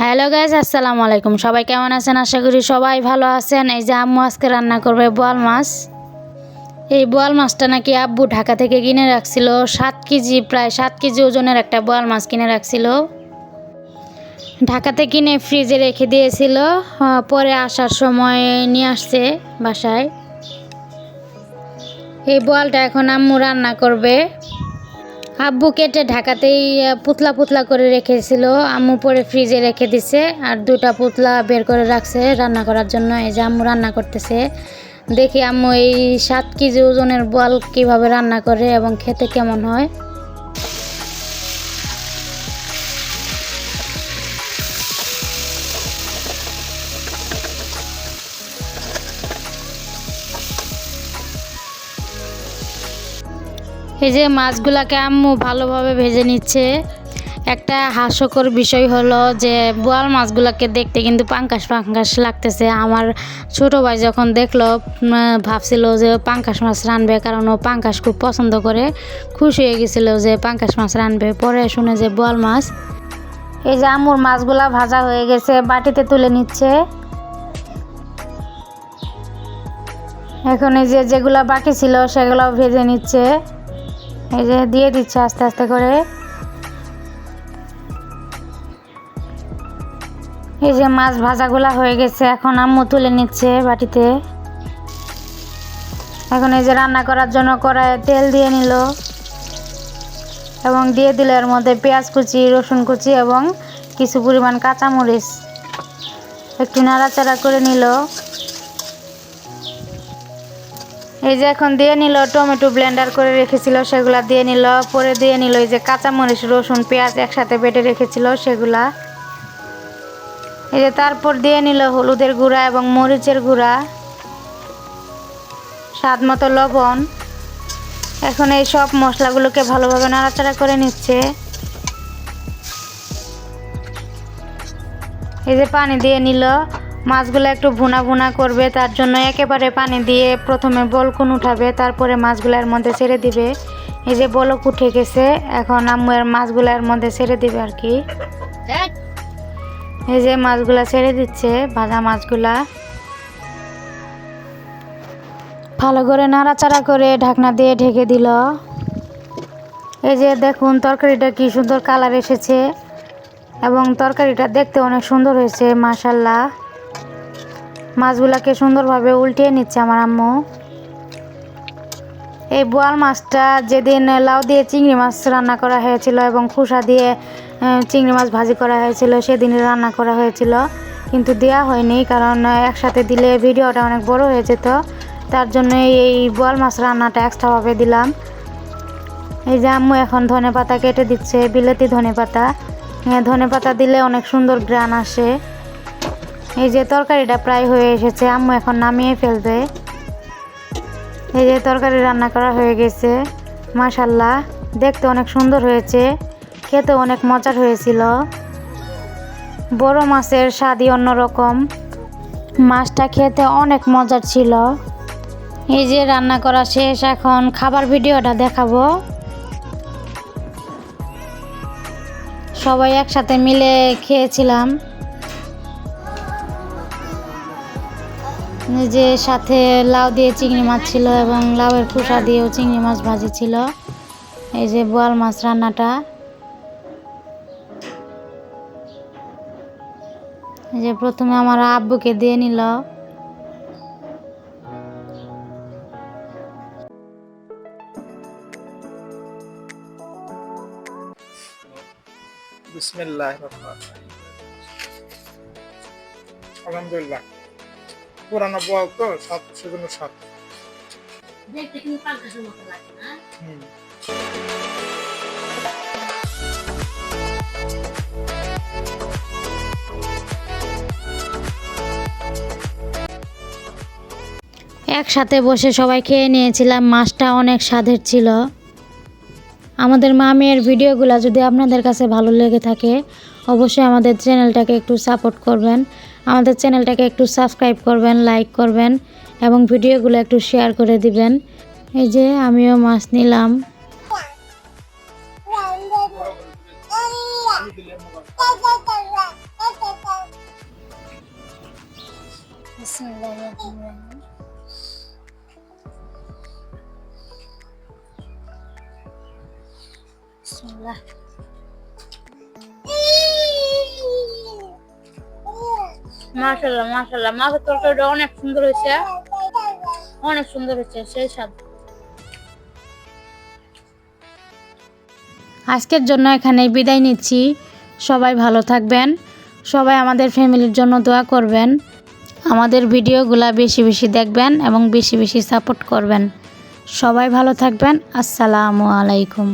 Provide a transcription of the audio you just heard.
Hello guys, আসসালামু আলাইকুম। সবাই কেমন আছেন? আশা করি সবাই ভালো আছেন। এই যে আম্মু আজকে রান্না করবে বোয়াল মাছ। এই বোয়াল মাছটা নাকি আব্বু ঢাকা থেকে কিনে রাখছিল। 7 কেজি, প্রায় 7 কেজি ওজনের একটা বোয়াল মাছ কিনে রাখছিল। ঢাকাতে কিনে ফ্রিজে রেখে দিয়েছিল, পরে আসার সময় নিয়ে আসছে বাসায়। এই বোয়ালটা এখন আম্মু রান্না করবে। আব্বু কেটে ঢাকাতেই পুতলা পুতলা করে রেখেছিল, আম্মু পরে ফ্রিজে রেখে দিছে। আর দুটা পুতলা বের করে রাখছে রান্না করার জন্য। এই যে আম্মু রান্না করতেছে। দেখি আম্মু এই 7 কেজি ওজনের বোয়াল কীভাবে রান্না করে এবং খেতে কেমন হয়। এই যে মাছগুলাকে আম্মু ভালোভাবে ভেজে নিচ্ছে। একটা হাস্যকর বিষয় হলো যে বোয়াল মাছগুলোকে দেখতে কিন্তু পাঙ্কাশ পাঙ্কাশ লাগতেছে। আমার ছোট ভাই যখন দেখলো ভাবছিল যে পাঙ্কাশ মাছ রানবে, কারণ ও পাঙ্কাশ খুব পছন্দ করে। খুশি হয়ে গেছিল যে পাঙ্কাশ মাছ রানবে, পরে শুনে যে বোয়াল মাছ। এই যে আম্মুর মাছগুলা ভাজা হয়ে গেছে, বাটিতে তুলে নিচ্ছে। এখন এই যে যেগুলা বাকি ছিল সেগুলো ভেজে নিচ্ছে। এই যে দিয়ে দিচ্ছে আস্তে আস্তে করে। এই যে মাছ ভাজাগুলা হয়ে গেছে, এখন আম্মু তুলে নিচ্ছে বাটিতে। এখন এই যে রান্না করার জন্য কড়াইয়ে তেল দিয়ে নিল এবং দিয়ে দিল এর মধ্যে পেঁয়াজ কুচি, রসুন কুচি এবং কিছু পরিমাণ কাঁচামরিচ। একটু নাড়াচাড়া করে নিল। এই যে এখন দিয়ে নিল টমেটো ব্লেন্ডার করে রেখেছিল সেগুলা দিয়ে নিল। পরে দিয়ে নিল এই যে কাঁচামরিচ, রসুন, পেঁয়াজ একসাথে বেটে রেখেছিল সেগুলা। এই যে তারপর দিয়ে নিল হলুদের গুঁড়া এবং মরিচের গুঁড়া, স্বাদ মতো লবণ। এখন এই সব মশলাগুলোকে ভালোভাবে নাড়াচাড়া করে নিচ্ছে। এই যে পানি দিয়ে নিল। মাছগুলো একটু ভুনা ভুনা করবে, তার জন্য একেবারে পানি দিয়ে প্রথমে বলকুন উঠাবে, তারপরে মাছগুলোর মধ্যে ছেড়ে দিবে। এই যে বলক উঠে গেছে, এখন আম্মু এর মাছগুলোর মধ্যে ছেড়ে দিবে আর কি। এই যে মাছগুলা ছেড়ে দিচ্ছে, ভাজা মাছগুলা। ভালো করে নাড়াচাড়া করে ঢাকনা দিয়ে ঢেকে দিল। এই যে দেখুন তরকারিটা কি সুন্দর কালার এসেছে এবং তরকারিটা দেখতে অনেক সুন্দর হয়েছে মাশাআল্লাহ। মাছগুলাকে সুন্দরভাবে উল্টিয়ে নিচ্ছে আমার আম্মু। এই বোয়াল মাছটা যেদিন লাউ দিয়ে চিংড়ি মাছ রান্না করা হয়েছিল এবং খোসা দিয়ে চিংড়ি মাছ ভাজি করা হয়েছিল সেদিনই রান্না করা হয়েছিল, কিন্তু দেওয়া হয়নি, কারণ একসাথে দিলে ভিডিওটা অনেক বড় হয়ে যেত। তার জন্য এই বোয়াল মাছ রান্নাটা এক্সট্রাভাবে দিলাম। এই যে আম্মু এখন ধনেপাতা কেটে দিচ্ছে, বিলেতি ধনেপাতা। ধনেপাতা দিলে অনেক সুন্দর ঘ্রাণ আসে। এই যে তরকারিটা প্রায় হয়ে এসেছে, আম্মু এখন নামিয়ে ফেলবে। এই যে তরকারি রান্না করা হয়ে গেছে মাশাআল্লাহ, দেখতে অনেক সুন্দর হয়েছে, খেতে অনেক মজার হয়েছিল। বড় মাছের স্বাদই অন্যরকম, মাছটা খেতে অনেক মজার ছিল। এই যে রান্না করা শেষ, এখন খাবার ভিডিওটা দেখাবো। সবাই একসাথে মিলে খেয়েছিলাম। যে সাথে লাউ দিয়ে চিংড়ি মাছ ছিল এবং লাউয়ের খোসা দিয়েও চিংড়ি মাছ ভাজি ছিল। এই যে বোয়াল মাছ রান্নাটা। এই যে প্রথমে আমার আব্বুকে দিয়ে নিল। বিসমিল্লাহির রহমানির রহিম। আলহামদুলিল্লাহ, পুরানো বোয়াল তো স্বাদ সেজন্য স্বাদ। দেখতে কিন্তু পাঙ্কাশের মতো লাগে না? একসাথে বসে সবাই খেয়ে নিয়েছিলাম। মাছটা অনেক স্বাদের ছিল। আমাদের মামির ভিডিওগুলো যদি আপনাদের কাছে ভালো লেগে থাকে, অবশ্যই আমাদের চ্যানেলটাকে একটু সাপোর্ট করবেন, আমাদের চ্যানেলটাকে একটু সাবস্ক্রাইব করবেন, লাইক করবেন এবং ভিডিওগুলো একটু শেয়ার করে দিবেন। এই যে আমিও মাছ নিলাম। বিসমিল্লাহির রহমানির রহিম। বিসমিল্লাহ। মাশাআল্লাহ মাশাআল্লাহ, মাছের তরকারিটা অনেক সুন্দর হয়েছে, অনেক সুন্দর হয়েছে, সেই স্বাদ। আজকের জন্য এখানেই বিদায় নিচ্ছি। সবাই ভালো থাকবেন, সবাই আমাদের ফ্যামিলির জন্য দোয়া করবেন, আমাদের ভিডিওগুলা বেশি বেশি দেখবেন এবং বেশি বেশি সাপোর্ট করবেন। সবাই ভালো থাকবেন। আসসালামু আলাইকুম।